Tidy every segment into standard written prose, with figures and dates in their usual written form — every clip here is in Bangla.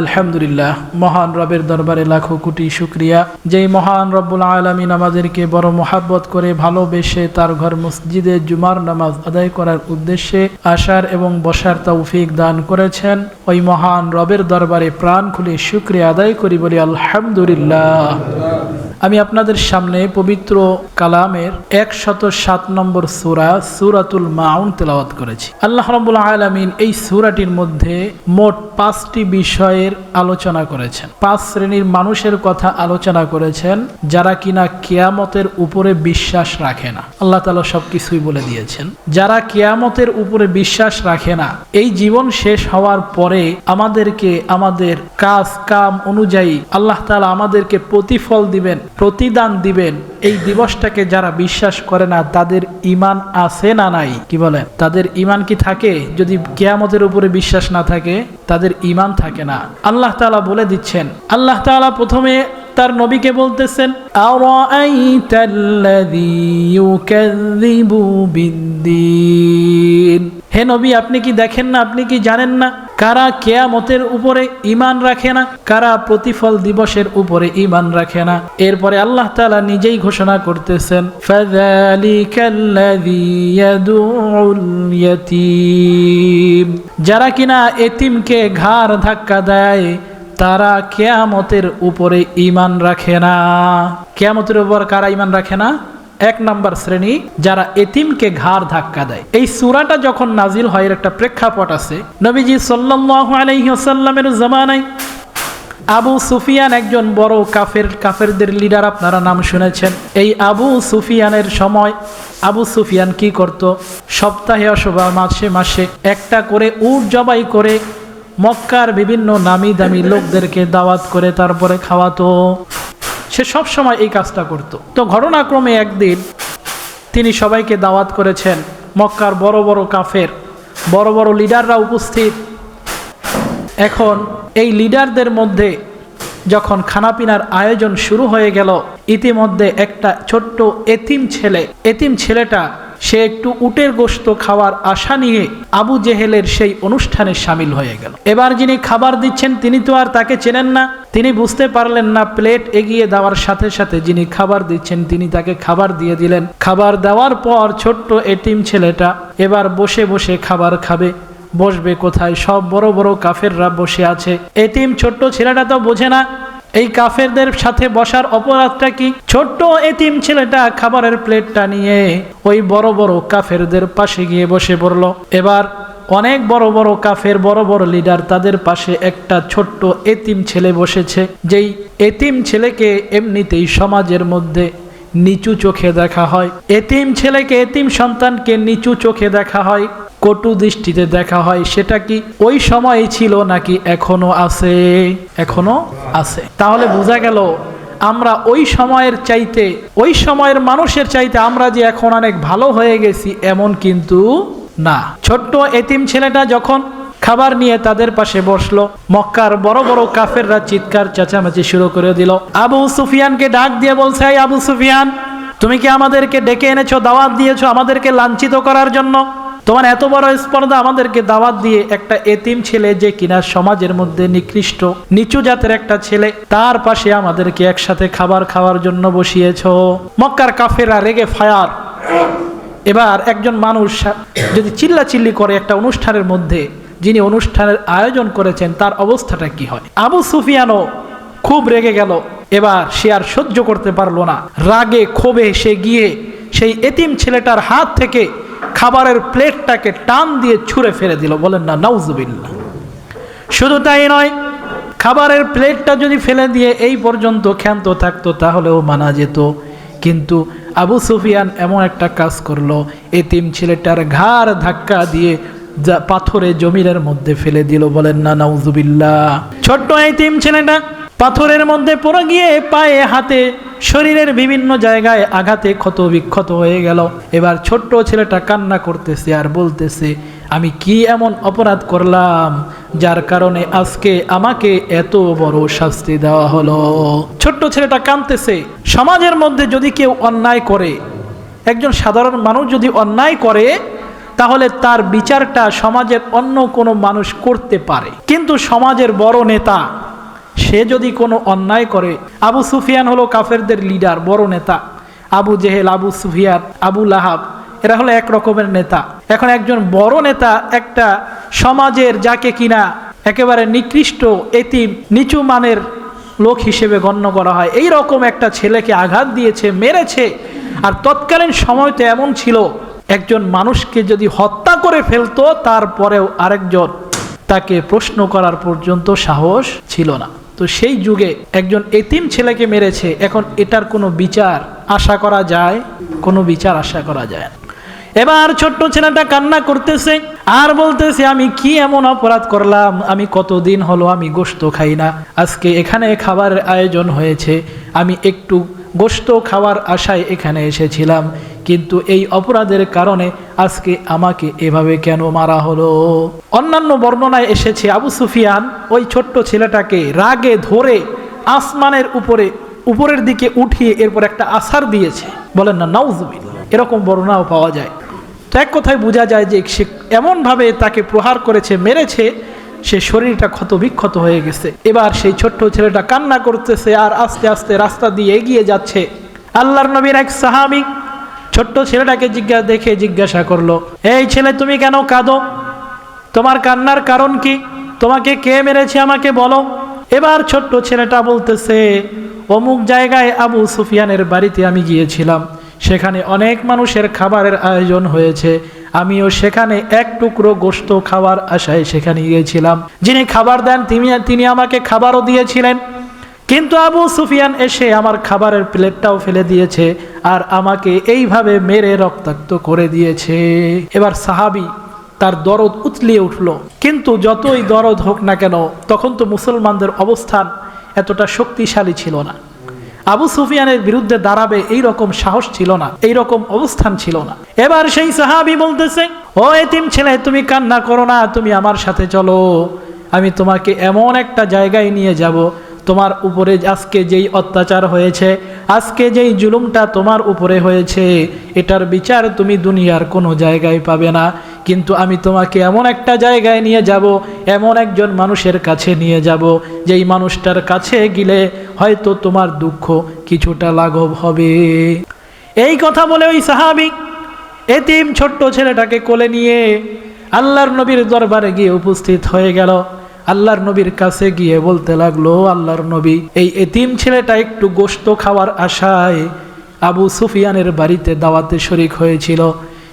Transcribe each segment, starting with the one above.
আলহামদুলিল্লাহ, মহান রবের দরবারে লাখো কোটি শুকরিয়া, যেই মহান রব্বুল আলামিন আমাদেরকে বড় মোহাব্বত করে ভালোবেসে তার ঘর মসজিদে জুমার নামাজ আদায় করার উদ্দেশ্যে আসার এবং বসার তৌফিক দান করেছেন। ওই মহান রবের দরবারে প্রাণ খুলে শুকরিয়া আদায় করি, বলি আলহামদুলিল্লাহ। আমি আপনাদের সামনে পবিত্র কালামের 107 নম্বর সূরা সূরাতুল মাউন তেলাওয়াত করেছি। আল্লাহ রাব্বুল আলামিন এই সূরাটির মধ্যে মোট 5টি বিষয়ের আলোচনা করেছেন। 5 শ্রেণীর মানুষের কথা আলোচনা করেছেন, যারা কিনা কিয়ামতের উপরে বিশ্বাস রাখে না। আল্লাহ তাআলা সবকিছুই বলে দিয়েছেন। যারা কিয়ামতের উপরে বিশ্বাস রাখে না, এই জীবন শেষ হওয়ার পরে আমাদেরকে আমাদের কাম অনুযায়ী আল্লাহ তাআলা আমাদেরকে প্রতিফল দিবেন, প্রতিদান দিবেন। এই দিবসটাকে যারা বিশ্বাস করে না, তাদের ঈমান আছে না নাই? কি বলে, তাদের ঈমান কি থাকে? যদি কিয়ামতের উপরে বিশ্বাস না থাকে, তাদের ঈমান থাকে না। আল্লাহ তাআলা বলে দিচ্ছেন। আল্লাহ তাআলা প্রথমে তার নবীকে বলতেছেন, আরাআইতাল্লাযী ইউকাযযিবু বিদ্দীন। হে নবী, আপনি কি দেখেন না, আপনি কি জানেন না কারা কিয়ামতের উপরে ঈমান রাখে না, কারা প্রতিফল দিবসের উপরে ঈমান রাখে না? এরপরে আল্লাহ তাআলা নিজেই ঘোষণা করতেছেন, ফাযালিকাল্লাযী ইয়াদউল ইয়াতীম। যারা কিনা এতিমকে ঘাড় ধাক্কা দেয়, তারা কিয়ামতের উপরে ঈমান রাখে না। কিয়ামতের উপর কারা ঈমান রাখে না? 1 নম্বর শ্রেণী, যারা এতিমকে ঘাড় ধাক্কা দেয়। এই সূরাটা যখন নাজিল হয়, এর একটা প্রেক্ষাপট আছে। নবীজি সাল্লাল্লাহু আলাইহি ওয়াসাল্লামের জামানায় আবু সুফিয়ান একজন বড় কাফেরদের লিডার, আপনারা নাম শুনেছেন। এই আবু সুফিয়ানের সময় আবু সুফিয়ান কি করত? সপ্তাহে অথবা মাসে মাসে একটা করে উট জবাই করে মক্কার বিভিন্ন নামি দামি লোকদেরকে দাওয়াত করে তারপরে খাওয়াতো। সে সব সময় এই কাজটা করত। তো ঘটনাক্রমে একদিন তিনি সবাইকে দাওয়াত করেছেন। মক্কার বড় বড় কাফের, বড় বড় লিডাররা উপস্থিত। এখন এই লিডারদের মধ্যে যখন খানাপিনার আয়োজন শুরু হয়ে গেল, ইতিমধ্যে একটা ছোট্ট এতিম ছেলেটা সে একটু উটের গোশত খাওয়ার আশা নিয়ে আবু জেহেলের সেই অনুষ্ঠানে সামিল হয়ে গেল। এবার যিনি খাবার দিচ্ছেন, তিনি তো আর তাকে চেনেন না। তিনি বুঝতে পারলেন না। প্লেট এগিয়ে দেওয়ার সাথে সাথে যিনি খাবার দিচ্ছেন, তিনি তাকে খাবার দিয়ে দিলেন। খাবার দেওয়ার পর ছোট্ট এতিম ছেলেটা এবার বসে বসে খাবার খাবে। বসবে কোথায়? সব বড় বড় কাফেররা বসে আছে। এতিম ছোট্ট ছেলেটা তো বোঝে না এই কাফেরদের সাথে বসার অপরাধটা কি। ছোট্ট এতিম ছেলেটা খাবারের প্লেটটা নিয়ে ওই বড় বড় কাফেরদের পাশে গিয়ে বসে পড়ল। এবার অনেক বড় বড় কাফের, বড় বড় লিডার, তাদের পাশে একটা ছোট্ট এতিম ছেলে বসেছে। যেই এতিম ছেলেকে এমনিতেই সমাজের মধ্যে নিচু চোখে দেখা হয়। এতিম ছেলেকে, এতিম সন্তানকে নিচু চোখে দেখা হয়, কটু দৃষ্টিতে দেখা হয়। সেটা কি ওই সময় ছিল নাকি এখনো আছে? এখনো আছে। তাহলে বোঝা গেল আমরা ওই সময়ের চাইতে, ওই সময়ের মানুষের চাইতে আমরা যে এখন অনেক ভালো হয়ে গেছি, এমন কিন্তু না। ছোট্ট এতিম ছেলেটা যখন খাবার নিয়ে তাদের পাশে বসলো, মক্কার বড় বড় কাফেররা চিৎকার চেঁচামেচি শুরু করে দিল। আবু সুফিয়ানকে ডাক দিয়ে বলছে, এই আবু সুফিয়ান, তুমি কি আমাদেরকে ডেকে এনেছো, দাওয়াত দিয়েছো আমাদেরকে লাঞ্ছিত করার জন্য? তোমার এত বড় স্পর্ধা আমাদেরকে দাওয়াত দিয়ে একটা এতিম ছেলে, যে কিনা সমাজের মধ্যে নিকৃষ্ট নিচু জাতের একটা ছেলে, তার পাশে আমাদেরকে একসাথে খাবার খাওয়ার জন্য বসিয়েছো। মক্কার কাফেররা রেগে ফায়ার। এবার একজন মানুষ যদি চিল্লাচিল্লি করে একটা অনুষ্ঠানের মধ্যে, যিনি অনুষ্ঠানের আয়োজন করেছেন, তার অবস্থাটা কি হয়? আবু সুফিয়ানও খুব রেগে গেল। এবার সে আর সহ্য করতে পারলো না। রাগে ক্ষোভে সে গিয়ে সেই এতিম ছেলেটার হাত থেকে খাবারের প্লেটটাকে টান দিয়ে ছুঁড়ে ফেলে দিল। বলেন না নাউজুবিল্লাহ। শুধু তাই নয়, খাবারের প্লেটটা যদি ফেলে দিয়ে এই পর্যন্ত ক্ষান্ত থাকতো তাহলেও মানা যেত। কিন্তু আবু সুফিয়ান এমন একটা কাজ করলো, এতিম ছেলেটার ঘাড় ধাক্কা দিয়ে পাথরে জমিনের মধ্যে ফেলে দিল। বলেন না নাউজুবিল্লাহ। ছোট্ট এতিম ছেলেটা পাথরের মধ্যে পড়ে গিয়ে পায়ে, হাতে, শরীরের বিভিন্ন জায়গায় আঘাতে ক্ষত বিক্ষত হয়ে গেল। এবার ছোট্ট ছেলেটা কান্না করতেছে আর বলতেছে, আমি কি এমন অপরাধ করলাম যার কারণে আজকে আমাকে এত বড় শাস্তি দেওয়া হলো? ছোট্ট ছেলেটা কাঁদতেছে। সমাজের মধ্যে যদি কেউ অন্যায় করে, একজন সাধারণ মানুষ যদি অন্যায় করে, তাহলে তার বিচারটা সমাজের অন্য কোনো মানুষ করতে পারে। কিন্তু সমাজের বড় নেতা সে যদি কোনো অন্যায় করে, আবু সুফিয়ান হলো কাফেরদের লিডার, বড় নেতা। আবু জেহেল, আবু সুফিয়ান, আবু লাহাব, এরা হলো এক রকমের নেতা। এখন একজন বড় নেতা একটা সমাজের যাকে কিনা একেবারে নিকৃষ্ট, এতিম, নিচু মানের লোক হিসেবে গণ্য করা হয়, এই রকম একটা ছেলেকে আঘাত দিয়েছে, মেরেছে। আর তৎকালীন সময় তো এমন ছিল, একজন মানুষকে যদি হত্যা করে ফেলতো তারপরেও আরেকজন তাকে প্রশ্ন করার পর্যন্ত সাহস ছিল না। তো সেই যুগে একজন এতিম ছেলেকে মেরেছে, এখন এটার কোনো বিচার আশা করা যায়? কোনো বিচার আশা করা যায় না। এবার ছোট্ট ছেলেটা কান্না করতেছে আর বলতেছে, আমি কি এমন অপরাধ করলাম? আমি কতদিন হলো আমি গোশত খাই না, আজকে এখানে খাবারের আয়োজন হয়েছে, আমি একটু গোশত খাওয়ার আশায় এখানে এসেছিলাম, কিন্তু এই অপরাধের কারণে আজকে আমাকে এভাবে কেন মারা হলো? অন্যান্য বর্ণনায় এসেছে আবু সুফিয়ান ওই ছোট্ট ছেলেটাকে রাগে ধরে আসমানের উপরের দিকে উঠিয়ে এরপর একটা আছাড় দিয়েছে। বলেন না নাউজুবিল্লাহ, এরকম বর্ণনাও পাওয়া যায়। তো এক কথায় বোঝা যায় যে সে এমনভাবে তাকে প্রহার করেছে, মেরেছে, সে শরীরটা ক্ষতবিক্ষত হয়ে গেছে। এবার সেই ছোট্ট ছেলেটা কান্না করতেছে আর আস্তে আস্তে রাস্তা দিয়ে এগিয়ে যাচ্ছে। আল্লাহর নবীর এক সাহাবী ছোট্ট ছেলেটাকে জিজ্ঞাসা করলো, এই ছেলে তুমি কেন কাঁদো? তোমার কান্নার কারণ কি? তোমাকে কে মেরেছে আমাকে বলো। এবার ছোট্ট ছেলেটা বলতেছে, অমুক জায়গায় আবু সুফিয়ানের বাড়িতে আমি গিয়েছিলাম, সেখানে অনেক মানুষের খাবারের আয়োজন হয়েছে, আমিও সেখানে এক টুকরো গোশত খাওয়ার আশায় সেখানে গিয়েছিলাম। যিনি খাবার দেন তিনি আমাকে খাবারও দিয়েছিলেন, কিন্তু আবু সুফিয়ান এসে আমার খাবারের প্লেটটাও ফেলে দিয়েছে আর আমাকে এইভাবে মেরে রক্তাক্ত করে দিয়েছে। এবার সাহাবী তার দরদ উতলিয়ে উঠল। কিন্তু যতই দরদ হোক না কেন, তখন তো মুসলমানদের অবস্থান এতটা শক্তিশালী ছিল না, আবু সুফিয়ানের বিরুদ্ধে দাঁড়াবে এই রকম সাহস ছিল না, এই রকম অবস্থান ছিল না। এবার সেই সাহাবী বলতেছে, ও এতিম ছেলে তুমি কান্না করো না, তুমি আমার সাথে চলো, আমি তোমাকে এমন একটা জায়গায় নিয়ে যাব, তোমার উপরে আজকে যেই অত্যাচার হয়েছে, আজকে যেই জুলুমটা তোমার উপরে হয়েছে, এটার বিচার তুমি দুনিয়ার কোনো জায়গায় পাবে না, কিন্তু আমি তোমাকে এমন একটা জায়গায় নিয়ে যাব, এমন একজন মানুষের কাছে নিয়ে যাব, যেই মানুষটার কাছে গেলে হয়তো তোমার দুঃখ কিছুটা লাঘব হবে। এই কথা বলে ওই সাহাবী এতিম ছোট্ট ছেলেটাকে কোলে নিয়ে আল্লাহর নবীর দরবারে গিয়ে উপস্থিত হয়ে গেল। আল্লাহর নবীর কাছে গিয়ে বলতে লাগলো, আল্লাহর নবী, এই এতিম ছেলেটা একটু গোশত খাওয়ার আশায় আবু সুফিয়ানের বাড়িতে দাওয়াতে শরীক হয়েছিল,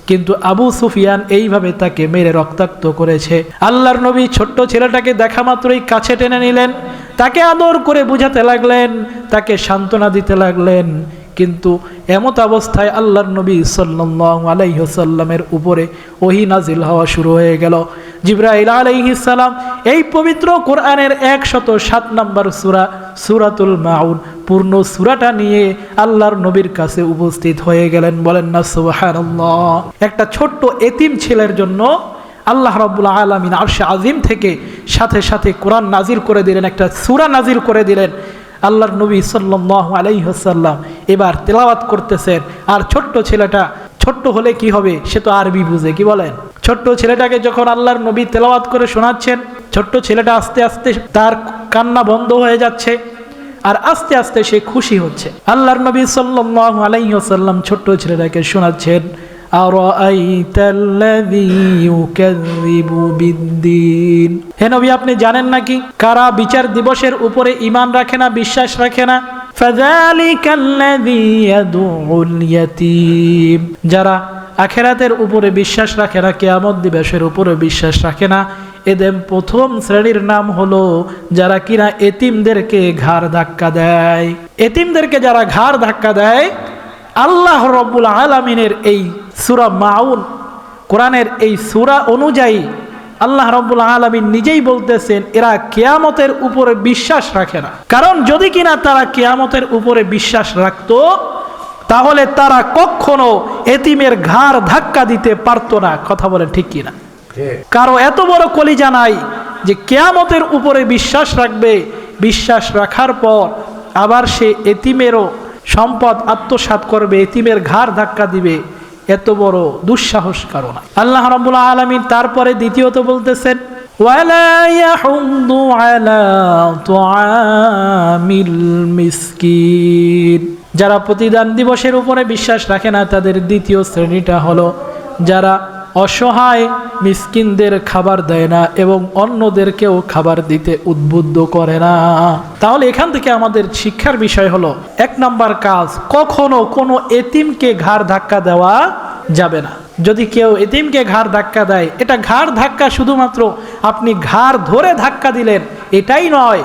কিন্তু আবু সুফিয়ান এইভাবে তাকে মেরে রক্তাক্ত করেছে। আল্লাহর নবী ছোট্ট ছেলেটাকে দেখা মাত্রই কাছে টেনে নিলেন, তাকে আদর করে বুঝাতে লাগলেন, তাকে সান্ত্বনা দিতে লাগলেন। কিন্তু এমত অবস্থায় আল্লাহর নবী সাল্লাল্লাহু আলাইহি ওয়াসাল্লামের উপরে ওহী নাজিল হওয়া শুরু হয়ে গেল। জিবরাইল আলাইহিস সালাম এই পবিত্র কোরআনের 107 নম্বর সূরা সূরাতুল মাউন পূর্ণ সূরাটা নিয়ে আল্লাহর নবীর কাছে উপস্থিত হয়ে গেলেন। বলেন না সুবহানাল্লাহ। একটা ছোট্ট এতিম ছেলের জন্য আল্লাহ রাব্বুল আলামিন আরশে আজিম থেকে সাথে সাথে কোরআন নাজিল করে দিলেন, একটা সূরা নাজিল করে দিলেন। আল্লাহর নবী সাল্লাল্লাহু আলাইহি ওয়াসাল্লাম এবার তেলাওয়াত করতেছেন, আর ছোট্ট ছেলেটা, ছোট্ট হলে কি হবে, সে তো আরবি বুঝে, কি বলেন? ছোট্ট ছেলেটাকে যখন আল্লাহর নবী তেলাওয়াত করে শোনাচ্ছেন, ছোট্ট ছেলেটা আস্তে আস্তে তার কান্না বন্ধ হয়ে যাচ্ছে আর আস্তে আস্তে সে খুশি হচ্ছে। আল্লাহর নবী সাল্লাল্লাহু আলাইহি ওয়াসাল্লাম ছোট্ট ছেলেটাকে শোনাচ্ছেন, আরাআইতাল্লাযী ইউকাযযিবু বিদ্দীন। হে নবী, আপনি জানেন নাকি কারা বিচার দিবসের উপরে ঈমান রাখে না, বিশ্বাস রাখে না? ফাযালিকাল্লাযী ইয়াদউল ইয়াতীম। যারা আখিরাতের উপরে বিশ্বাস রাখে না, কিয়ামত দিবসের উপরে বিশ্বাস রাখে না, এদের প্রথম শ্রেণীর নাম হলো যারা কিনা এতিমদেরকে ঘাড় ধাক্কা দেয়। এতিমদেরকে যারা ঘাড় ধাক্কা দেয়, আল্লাহ রাব্বুল আলামিনের এই সূরা মাউন কোরআনের এই সূরা অনুযায়ী আল্লাহ রাব্বুল আলামিন নিজেই বলতেছেন এরা কিয়ামতের উপরে বিশ্বাস রাখে না। কারণ যদি কিনা তারা কিয়ামতের উপরে বিশ্বাস রাখতো, তাহলে তারা কখনো এতিমের ঘাড় ধাক্কা দিতে পারতো না। কথা বলেন ঠিক কিনা? কারো এত বড় কলিজা নাই যে কিয়ামতের উপরে বিশ্বাস রাখবে, বিশ্বাস রাখার পর আবার সে এতিমেরও সম্পদ আত্মসাৎ করবে, এতিমের ঘাড় ধাক্কা দিবে। এত বড় দুঃসাহস কারো না। আল্লাহ রাব্বুল আলামিন তারপরে দ্বিতীয়ত বলতেছেন ওয়ালা ইয়াহুদ্দু আলা তুআমিল মিসকিন, যারা প্রতিদান দিবসের উপরে বিশ্বাস রাখে না তাদের দ্বিতীয় শ্রেণীটা হলো যারা অসহায় মিসকিনদের খাবার দেয় না এবং অন্যদেরকেও খাবার দিতে উদ্বুদ্ধ করে না। তাহলে এখান থেকে আমাদের শিক্ষার বিষয় হলো, 1 নাম্বার কাজ, কখনো কোনো এতিমকে ঘাড় ধাক্কা দেওয়া যাবে না। যদি কেউ এতিমকে ঘাড় ধাক্কা দেয়, এটা ঘাড় ধাক্কা শুধুমাত্র আপনি ঘাড় ধরে ধাক্কা দিলেন এটাই নয়,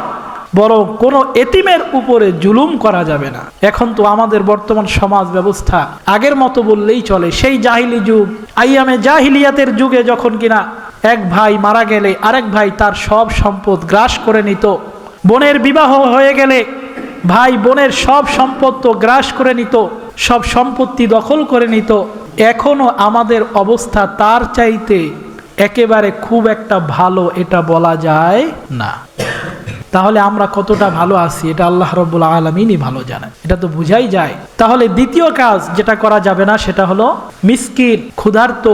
বরং কোনো এতিমের উপরে জুলুম করা যাবে না। এখন তো আমাদের বর্তমান সমাজ ব্যবস্থা আগের মতো বললেই চলে। সেই জাহিলি যুগ, আইয়ামে জাহিলিয়াতের যুগে যখন কিনা এক ভাই মারা গেলে আরেক ভাই তার সব সম্পদ গ্রাস করে নিত, বোনের বিবাহ হয়ে গেলে ভাই বোনের সব সম্পদ তো গ্রাস করে নিত, সব সম্পত্তি দখল করে নিত। এখনো আমাদের অবস্থা তার চাইতে একেবারে খুব একটা ভালো এটা বলা যায় না। তাহলে আমরা কতটা ভালো আছি এটা আল্লাহ রাব্বুল আলামিনই ভালো জানেন, এটা তো বুঝাই যায়। তাহলে দ্বিতীয় কাজ যেটা করা যাবে না সেটা হলো মিসকিন, ক্ষুধার্ত,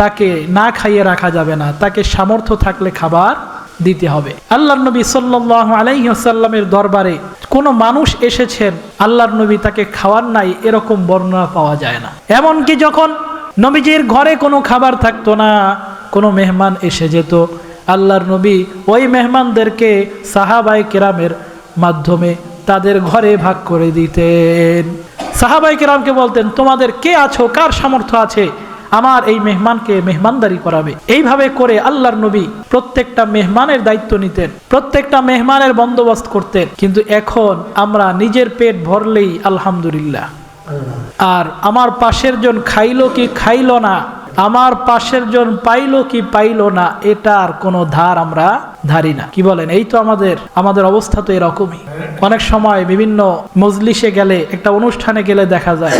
তাকে না খাইয়ে রাখা যাবে না, তাকে সামর্থ্য থাকলে খাবার দিতে হবে। আল্লাহর নবী সাল্লাল্লাহু আলাইহি ওয়াসাল্লামের দরবারে কোনো মানুষ এসেছেন, আল্লাহর নবী তাকে খাওয়ার নাই এরকম বর্ণনা পাওয়া যায় না। এমনকি যখন নবীজির ঘরে কোনো খাবার থাকতো না, কোনো মেহমান এসে যেত, আল্লাহর নবী ওই মেহমানদেরকে সাহাবায়ে কেরামের মাধ্যমে তাদের ঘরে ভাগ করে দিতেন। সাহাবায়ে কেরামকে বলতেন, তোমাদের কে আছো, কার সামর্থ্য আছে আমার এই মেহমানকে মেহমানদারি করাবে। এইভাবে করে আল্লাহর নবী প্রত্যেকটা মেহমানের দায়িত্ব নিতেন, প্রত্যেকটা মেহমানের বন্দোবস্ত করতেন। কিন্তু এখন আমরা নিজের পেট ভরলেই আলহামদুলিল্লাহ, আর আমার পাশের জন খাইলো কি খাইলো না, আমার পাশের জন পাইলো কি পাইলো না, এটার কোনো ধার আমরা ধারি না। কি বলেন? এই তো আমাদের অবস্থা তো এরকমই। অনেক সময় বিভিন্ন মজলিসে গেলে, একটা অনুষ্ঠানে গেলে দেখা যায়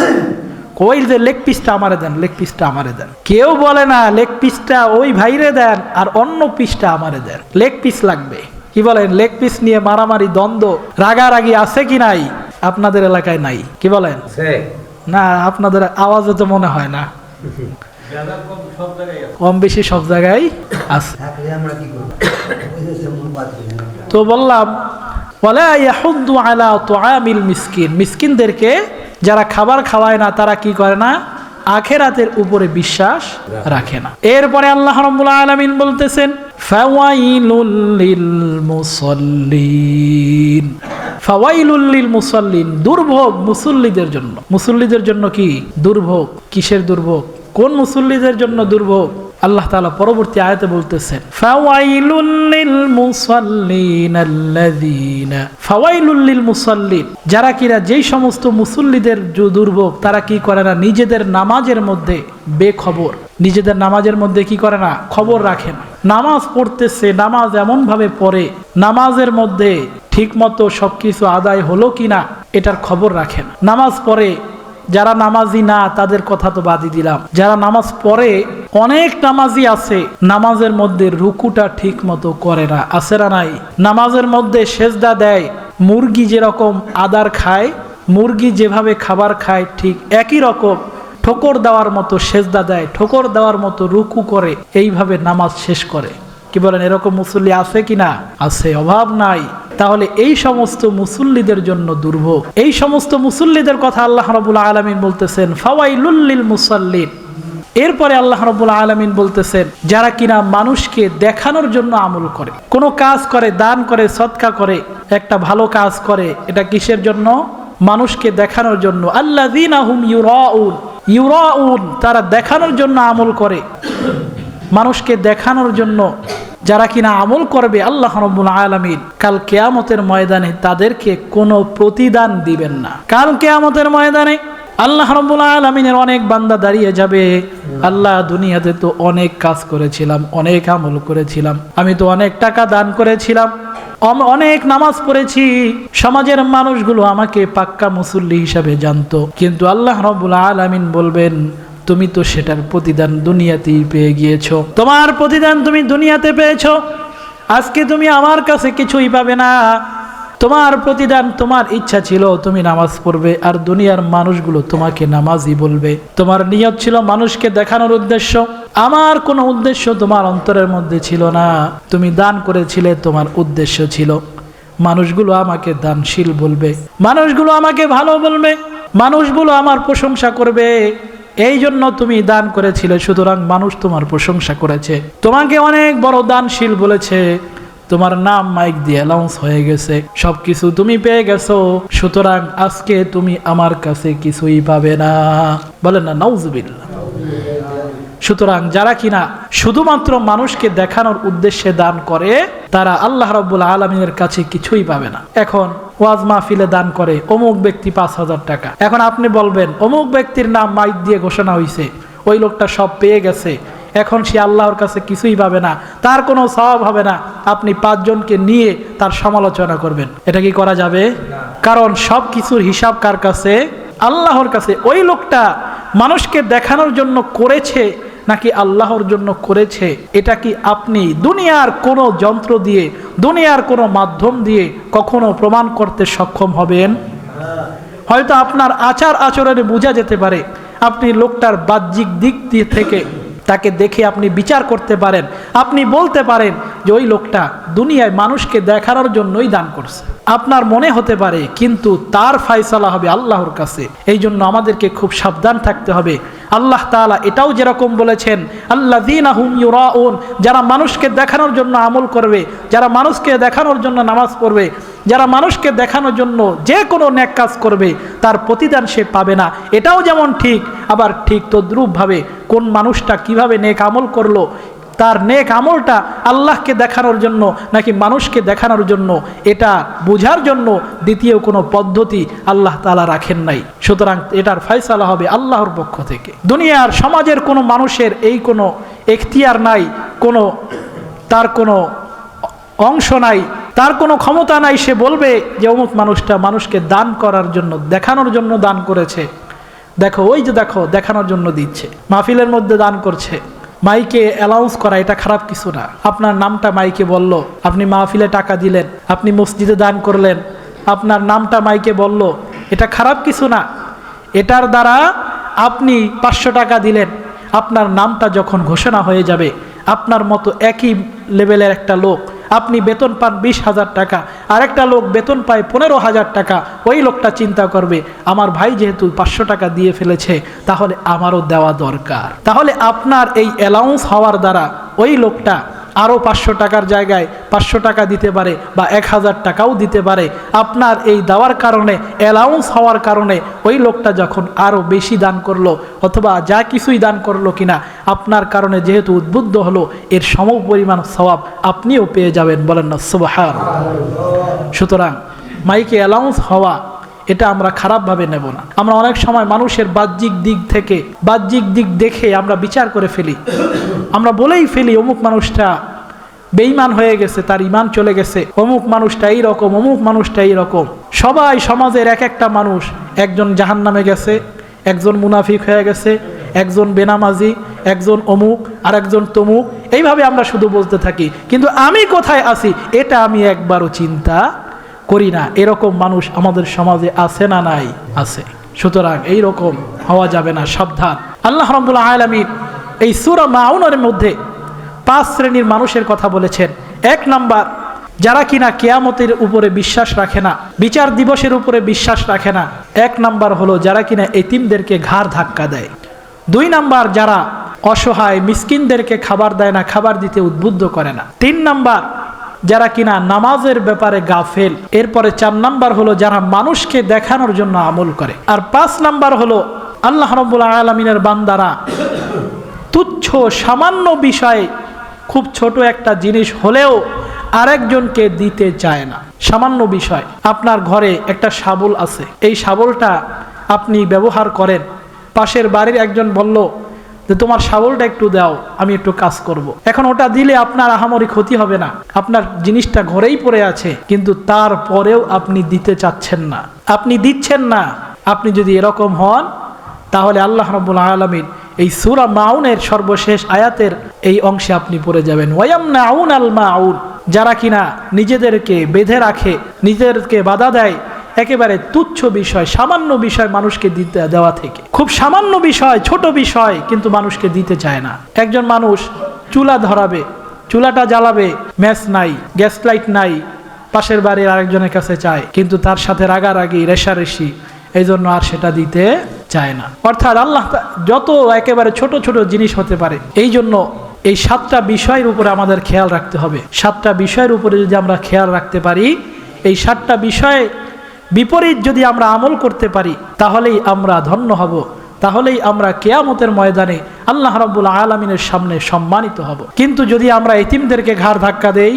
ওই যে লেগ পিসটা আমারে দেন, লেগ পিসটা আমারে দেন। কেউ বলে না লেগ পিসটা ওই ভাইরে দেন আর অন্য পিসটা আমারে দেন, লেগ পিস লাগবে। কি বলেন? লেগ পিস নিয়ে মারামারি, দ্বন্দ্ব, রাগারাগি আছে কি নাই? আপনাদের এলাকায় নাই? কি বলেন? না, আপনাদের আওয়াজে তো মনে হয় না, কম বেশি সব জায়গায় আছে। তো বললাম ওয়ালা ইয়াহুদ্দু আলা তুআমিল মিসকিন, মিসকিনদেরকে যারা খাবার খাওয়ায় না তারা কি করে না? আখিরাতের উপরে বিশ্বাস রাখে না। এরপরে আল্লাহ রাব্বুল আলামিন বলতেছেন ফাওয়াইলুল লিল মুসাল্লিন, ফাওয়াইলুল লিল মুসাল্লিন, দুর্ভোগ মুসল্লিদের জন্য। মুসল্লিদের জন্য কি দুর্ভোগ? কিসের দুর্ভোগ? কোন মুসল্লিদের জন্য দুর্ভোগ? আল্লাহ তাআলা পরবর্তী আয়াতে বলতেছেন ফাওয়াইলুল লিল মুসাল্লিন আল্লাযীনা, ফাওয়াইলুল লিল মুসাল্লিন, যারা কিনা যেই সমস্ত মুসল্লিদের দুর্ভোগ, তারা কি করে না? নিজেদের নামাজের মধ্যে বেখবর, নিজেদের নামাজের মধ্যে কি করে না? খবর রাখেন। নামাজ পড়তেছে, নামাজ এমন ভাবে পড়ে, নামাজের মধ্যে ঠিক মতো সবকিছু আদায় হলো কিনা এটার খবর রাখেন। নামাজ পড়ে যারা নামাজি না তাদের কথা তো বাদই দিলাম, যারা নামাজ পড়ে, অনেক নামাজি আছে নামাজের মধ্যে রুকুটা ঠিক মতো করে না, আছে না নাই? নামাজের মধ্যে সেজদা দেয়, মুরগি যেরকম আদার খায়, মুরগি যেভাবে খাবার খায় ঠিক একই রকম ঠোকর দেওয়ার মতো সেজদা দেয়, ঠোকর দেওয়ার মতো রুকু করে, এইভাবে নামাজ শেষ করে। কি বলেন? এরকম মুসল্লি আছে কিনা? আছে, অভাব নাই। তাহলে এই সমস্ত মুসল্লিদের জন্য দুর্ভোগ। এই সমস্ত মুসল্লিদের কথা আল্লাহ রাব্বুল আলামিন বলতেছেন ফাওয়াইলুল লিল মুসাল্লিন। এরপরে আল্লাহ রাব্বুল আলামিন বলতেছেন যারা কিনা মানুষকে দেখানোর জন্য আমল করে, কোনো কাজ করে, দান করে, সদকা করে, একটা ভালো কাজ করে, এটা কিসের জন্য? মানুষকে দেখানোর জন্য। আল্লাযীনা হুম ইউরাউন, ইউরাউন, তারা দেখানোর জন্য আমল করে, মানুষকে দেখানোর জন্য যারা কিনা আমল করবে আল্লাহ রাব্বুল আলামিন কাল কিয়ামতের ময়দানে তাদেরকে কোনো প্রতিদান দিবেন না। কাল কিয়ামতের ময়দানে আল্লাহ রাব্বুল আলামিনের অনেক বান্দা দাঁড়িয়ে যাবে, আল্লাহ দুনিয়াতে তো অনেক কাজ করেছিলাম, অনেক আমল করেছিলাম, আমি তো অনেক টাকা দান করেছিলাম, অনেক নামাজ পড়েছি, সমাজের মানুষগুলো আমাকে পাক্কা মুসল্লি হিসাবে জানতো, কিন্তু আল্লাহ রাব্বুল আলামিন বলবেন তুমি তো সেটার প্রতিদান দুনিয়াতেই পেয়ে গিয়েছো, তোমার প্রতিদান তুমি দুনিয়াতে পেয়েছো, আজকে তুমি আমার কাছে কিছুই পাবে না। তোমার প্রতিদান, তোমার ইচ্ছা ছিল তুমি নামাজ পড়বে আর দুনিয়ার মানুষগুলো তোমাকে নামাজি বলবে। তোমার নিয়ত ছিল মানুষকে দেখানোর উদ্দেশ্য, আমার কোনো উদ্দেশ্য তোমার অন্তরের মধ্যে ছিল না। তুমি দান করেছিলে, তোমার উদ্দেশ্য ছিল মানুষগুলো আমাকে দানশীল বলবে, মানুষগুলো আমাকে ভালো বলবে, মানুষগুলো আমার প্রশংসা করবে, এই জন্য তুমি দান করেছিলে। সুতরাং মানুষ তোমার প্রশংসা করেছে, তোমাকে অনেক বড় দানশীল বলেছে, তোমার নাম মাইক দিয়ে অ্যানাউন্স হয়ে গেছে, সবকিছু তুমি পেয়ে গেছো। সুতরাং আজকে তুমি আমার কাছে কিছুই পাবে না। বলেন না নাউজুবিল্লাহ। সুতরাং যারা কিনা শুধুমাত্র মানুষকে দেখানোর উদ্দেশ্যে দান করে, তারা আল্লাহ রাব্বুল আলামিনের কাছে কিছুই পাবে না। এখন ওয়াজ মাহফিলে দান করে অমুক ব্যক্তি 5,000 টাকা। এখন আপনি বলবেন অমুক ব্যক্তির নাম মাইক দিয়ে ঘোষণা হয়েছে, ওই লোকটা সব পেয়ে গেছে, এখন সে আল্লাহর কাছে কিছুই পাবে না, তার কোনো সওয়াব হবে না। আপনি 5 জনকে নিয়ে তার সমালোচনা করবেন, এটা কি করা যাবে? কারণ সব কিছুর হিসাব কার কাছে? আল্লাহর কাছে। ওই লোকটা মানুষকে দেখানোর জন্য করেছে নাকি আল্লাহর জন্য করেছে, এটা কি আপনি দুনিয়ার কোনো যন্ত্র দিয়ে, দুনিয়ার কোনো মাধ্যম দিয়ে কখনো প্রমাণ করতে সক্ষম হবেন? হয়তো আপনার আচার আচরণে বোঝা যেতে পারে, আপনি লোকটার বাহ্যিক দিক দিয়ে থেকে তাকে দেখে আপনি বিচার করতে পারেন, আপনি বলতে পারেন যে ওই লোকটা দুনিয়ায় মানুষকে দেখানোর জন্যই দান করছে, আপনার মনে হতে পারে, কিন্তু তার ফায়সালা হবে আল্লাহর কাছে। এই জন্য আমাদেরকে খুব সাবধান থাকতে হবে। আল্লাহ তাআলা এটাও যেরকম বলেছেন, আল্লাযীনা হুম ইউরাউন, যারা মানুষকে দেখানোর জন্য আমল করবে, যারা মানুষকে দেখানোর জন্য নামাজ পড়বে, যারা মানুষকে দেখানোর জন্য যে কোনো নেক কাজ করবে, তার প্রতিদান সে পাবে না। এটাও যেমন ঠিক, আবার ঠিক তদ্রূপভাবে কোন মানুষটা কিভাবে নেক আমল করলো, তার নেক আমলটা আল্লাহকে দেখানোর জন্য নাকি মানুষকে দেখানোর জন্য, এটা বোঝার জন্য দ্বিতীয় কোনো পদ্ধতি আল্লাহ তাআলা রাখেন নাই। সুতরাং এটার ফয়সালা হবে আল্লাহর পক্ষ থেকে। দুনিয়ার সমাজের কোনো মানুষের এই কোনো এখতিয়ার নাই, তার কোনো অংশ নাই, তার কোনো ক্ষমতা নাই, সে বলবে যে অমুক মানুষটা মানুষকে দান করার জন্য, দেখানোর জন্য দান করেছে, দেখো ওই যে দেখো দেখানোর জন্য দিচ্ছে, মাহফিলের মধ্যে দান করছে। মাইকে অ্যানাউন্স করা এটা খারাপ কিছু না। আপনার নামটা মাইকে বলল, আপনি মাহফিলে টাকা দিলেন, আপনি মসজিদে দান করলেন, আপনার নামটা মাইকে বলল, এটা খারাপ কিছু না। এটার দ্বারা আপনি 500 টাকা দিলেন, আপনার নামটা যখন ঘোষণা হয়ে যাবে, আপনার মতো একই লেভেলের একটা লোক, আপনি বেতন পান 20,000 টাকা, আরেকটা লোক বেতন পায় 15,000 টাকা, ওই লোকটা চিন্তা করবে আমার ভাই যেহেতু 500 টাকা দিয়ে ফেলেছে, তাহলে আমারও দেওয়া দরকার। তাহলে আপনার এই অ্যালাউন্স হওয়ার দ্বারা ওই লোকটা আরও 500 টাকার জায়গায় 500 টাকা দিতে পারে বা 1000 টাকাও দিতে পারে। আপনার এই দেওয়ার কারণে, অ্যালাউন্স হওয়ার কারণে ওই লোকটা যখন আরও বেশি দান করলো অথবা যা কিছুই দান করলো কিনা, আপনার কারণে যেহেতু উদ্বুদ্ধ হলো, এর সমপরিমাণ সওয়াব আপনিও পেয়ে যাবেন। বলেন না সুবহানাল্লাহ। সুতরাং মাইকে অ্যালাউন্স হওয়া এটা আমরা খারাপভাবে নেব না। আমরা অনেক সময় মানুষের বাহ্যিক দিক থেকে, বাহ্যিক দিক দেখে আমরা বিচার করে ফেলি, আমরা বলেই ফেলি অমুক মানুষটা বেঈমান হয়ে গেছে, তার ঈমান চলে গেছে, অমুক মানুষটা এইরকম, অমুক মানুষটা এইরকম। সবাই সমাজের এক একটা মানুষ, একজন জাহান্নামে গেছে, একজন মুনাফিক হয়ে গেছে, একজন বেনামাজি, একজন অমুক আর একজন তমুক, এইভাবে আমরা শুধু বলতে থাকি, কিন্তু আমি কোথায় আছি এটা আমি একবারও চিন্তা করি না। এরকম মানুষ আমাদের সমাজে আছে না নাই? আছে। সুতরাং এইরকম হওয়া যাবে না, সাবধান। আল্লাহ রাব্বুল আলামিন এই সূরা মাউনের মধ্যে 5 শ্রেণীর মানুষের কথা বলেছেন। 1 নাম্বার, যারা কিনা কিয়ামতের উপরে বিশ্বাস রাখে না, বিচার দিবসের উপরে বিশ্বাস রাখে না। 1 নাম্বার হলো যারা কিনা এতিমদেরকে ঘাড় ধাক্কা দেয়। 2 নাম্বার, যারা অসহায় মিসকিনদেরকে খাবার দেয় না, খাবার দিতে উদ্বুদ্ধ করে না। 3 নাম্বার, যারা কিনা নামাজের ব্যাপারে গাফেল। এরপরে 4 নাম্বার হলো যারা মানুষকে দেখানোর জন্য আমল করে। আর 5 নাম্বার হলো আল্লাহ রাব্বুল আলামিনের বান্দারা তুচ্ছ সামান্য বিষয়, খুব ছোট একটা জিনিস হলেও আরেকজনকে দিতে চায় না। সামান্য বিষয়, আপনার ঘরে একটা শাবল আছে, এই শাবলটা আপনি ব্যবহার করেন, পাশের বাড়ির একজন বলল যে তোমার শাবলটা একটু দাও, আমি একটু কাজ করব। এখন ওটা দিলে আপনার আহামরি ক্ষতি হবে না, আপনার জিনিসটা ঘরেই পড়ে আছে, কিন্তু তারপরেও আপনি দিতে চাচ্ছেন না, আপনি দিচ্ছেন না। আপনি যদি এরকম হন, তাহলে আল্লাহ রাব্বুল আলামিন এই সূরা মাউনের সর্বশেষ আয়াতের এই অংশে আপনি পড়ে যাবেন, ওয়ায়ামনাউনাল মাউন, যারা কিনা নিজেদেরকে বেঁধে রাখে, নিজেদেরকে বাধা দেয় একেবারে তুচ্ছ বিষয়, সামান্য বিষয় মানুষকে দিতে দেওয়া থেকে। খুব সামান্য বিষয়, ছোট বিষয়, কিন্তু মানুষকে দিতে চায় না। একজন মানুষ চুলা ধরাবে, চুলাটা জ্বালাবে, ম্যাচ নাই, গ্যাস লাইট নাই, পাশের বাড়ির আরেকজনের কাছে চায়, কিন্তু তার সাথে রাগারাগি, রেষারেষি, এই জন্য আর সেটা দিতে চায় না। অর্থাৎ আল্লাহ যত একেবারে ছোট ছোট জিনিস হতে পারে, এই জন্য এই 7টা বিষয়ের উপরে আমাদের খেয়াল রাখতে হবে। 7টা বিষয়ের উপরে যদি আমরা খেয়াল রাখতে পারি, এই 7টা বিষয়ে বিপরীত যদি আমরা আমল করতে পারি, তাহলেই আমরা ধন্য হব, তাহলেই আমরা কিয়ামতের ময়দানে আল্লাহ রাব্বুল আলামিনের সামনে সম্মানিত হব। কিন্তু যদি আমরা এতিমদেরকে ঘাড় ধাক্কা দেই,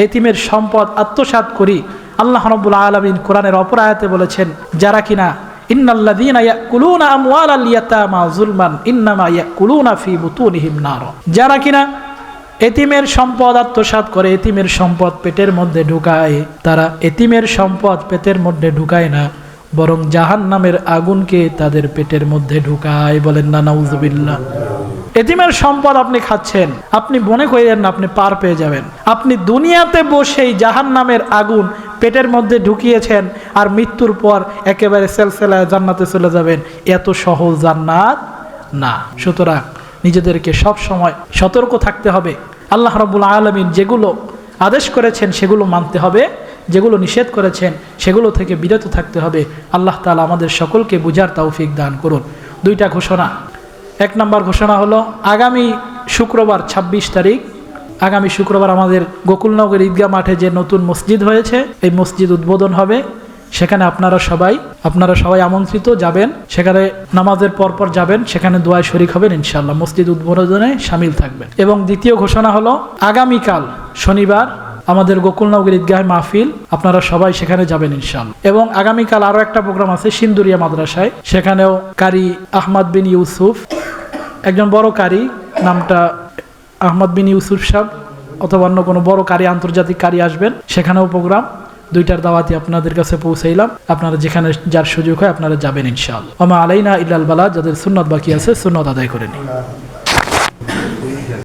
এতিমের সম্পদ আত্মসাৎ করি, আল্লাহ রাব্বুল আলামিন কোরআনের অপর আয়াতে বলেছেন, যারা কিনা ইন্নাল্লাযীনা ইয়াকুলুনা আমওয়ালাল ইয়াতামা যুলমান ইন্নামা ইয়াকুলুনা ফি বুতুনিহিম নার, যারা কিনা এতিমের সম্পদ আত্মসাৎ করে, এতিমের সম্পদ পেটের মধ্যে ঢুকায়, তারা এতিমের সম্পদ পেটের মধ্যে ঢুকায় না, বরং জাহান্নামের আগুনকে তাদের পেটের মধ্যে ঢুকায়। বলেন না নাউযুবিল্লাহ। এতিমের সম্পদ আপনি খাচ্ছেন, আপনি মনে করেন না আপনি পার পেয়ে যাবেন। আপনি দুনিয়াতে বসেই জাহান্নামের আগুন পেটের মধ্যে ঢুকিয়েছেন, আর মৃত্যুর পর একেবারে সেলসেলায় জান্নাতে চলে যাবেন। এত সহজ জান্নাত না। সুতরাং নিজেদেরকে সব সময় সতর্ক থাকতে হবে। আল্লাহ রাব্বুল আলামিন যেগুলো আদেশ করেছেন সেগুলো মানতে হবে, যেগুলো নিষেধ করেছেন সেগুলো থেকে বিরত থাকতে হবে। আল্লাহ তাআলা আমাদের সকলকে বুঝার তৌফিক দান করুন। 2টা ঘোষণা। 1 নম্বর ঘোষণা হলো, আগামী শুক্রবার 26 তারিখ, আগামী শুক্রবার আমাদের গোকুলনগর ঈদগাহ মাঠে যে নতুন মসজিদ হয়েছে, এই মসজিদ উদ্বোধন হবে। সেখানে আপনারা সবাই আমন্ত্রিত, যাবেন। সেখানে নামাজের পরপর যাবেন, সেখানে দোয়ায় শরীক হবেন ইনশাআল্লাহ, মসজিদ উদ্বোধনে শামিল থাকবেন। এবং দ্বিতীয় ঘোষণা হলো, আগামীকাল শনিবার আমাদের গোকুলনগর ঈদগাহ মাহফিল, আপনারা সবাই সেখানে যাবেন ইনশাআল্লাহ। এবং আগামীকাল আরও একটা প্রোগ্রাম আছে সিন্দুরিয়া মাদ্রাসায়, সেখানেও কারি আহমদ বিন ইউসুফ, একজন বড় কারি, নামটা আহমদ বিন ইউসুফ সাহেব অথবা অন্য কোনো বড় কারি, আন্তর্জাতিক কারি আসবেন, সেখানেও প্রোগ্রাম। 2টার দাওয়াতি আপনাদের কাছে পৌঁছাইলাম, আপনারা যেখানে যার সুযোগ হয় আপনারা যাবেন ইনশাআল্লাহ। ওয়া মা আলাইনা ইল্লাল বালাগ, যাদের সুন্নাত বাকি আছে সুন্নাত আদায় করে নিন।